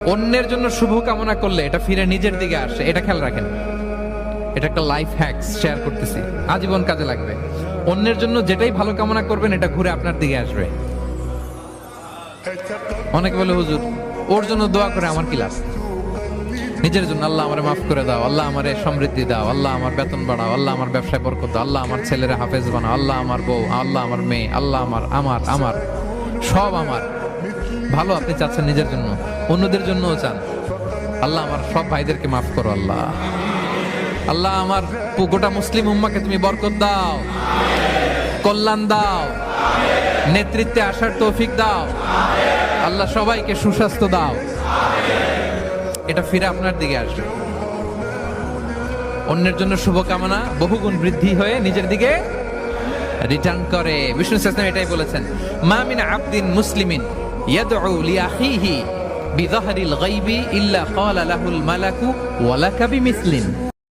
অন্যের জন্য শুভ কামনা করলে এটা ফিরে নিজের দিকে আসে, এটা খেয়াল রাখেন। এটা একটা লাইফ হ্যাকস শেয়ার করতেছি, আজীবন কাজে লাগবে। অন্যের জন্য যেটাই ভালো কামনা করবেন এটা ঘুরে আপনার দিকে আসবে। অনেকে বলে হুজুর ওর জন্য দোয়া করে আমার কি লাভ? নিজের জন্য আল্লাহ আমারে মাফ করে দাও, আল্লাহ আমারে সমৃদ্ধি দাও, আল্লাহ আমার বেতন বাড়াও, আল্লাহ আমার ব্যবসায় বরকত দাও, আল্লাহ আমার ছেলেরা হাফেজ বানাও, আল্লাহ আমার বউ, আল্লাহ আমার মেয়ে, আল্লাহ আমার আমার আমার সব আমার ভালো আপনি চাচ্ছেন নিজের জন্য, অন্যদের জন্যও চান। আল্লাহ আমার সব ভাইদেরকে মাফ করো, আল্লাহ আল্লাহ আমার গোটা মুসলিম উম্মাকে তুমি বরকত দাও, কল্যাণ দাও, নেতৃত্বে আসার তৌফিক দাও, আল্লাহ সবাইকে সুস্বাস্থ্য দাও। এটা ফিরে আপনার দিকে আসবে। অন্যের জন্য শুভকামনা বহুগুণ বৃদ্ধি হয়ে নিজের দিকে রিটার্ন করে। বিষ্ণু ইসলাম এটাই বলেছেন, মা মিন আবদিন মুসলিমিন ইয়াদউ লিআখিহি বিযাহরিল গায়বি ইল্লা ক্বালা লাহুল মালাকু ওয়া লাকা বিমিসলিন।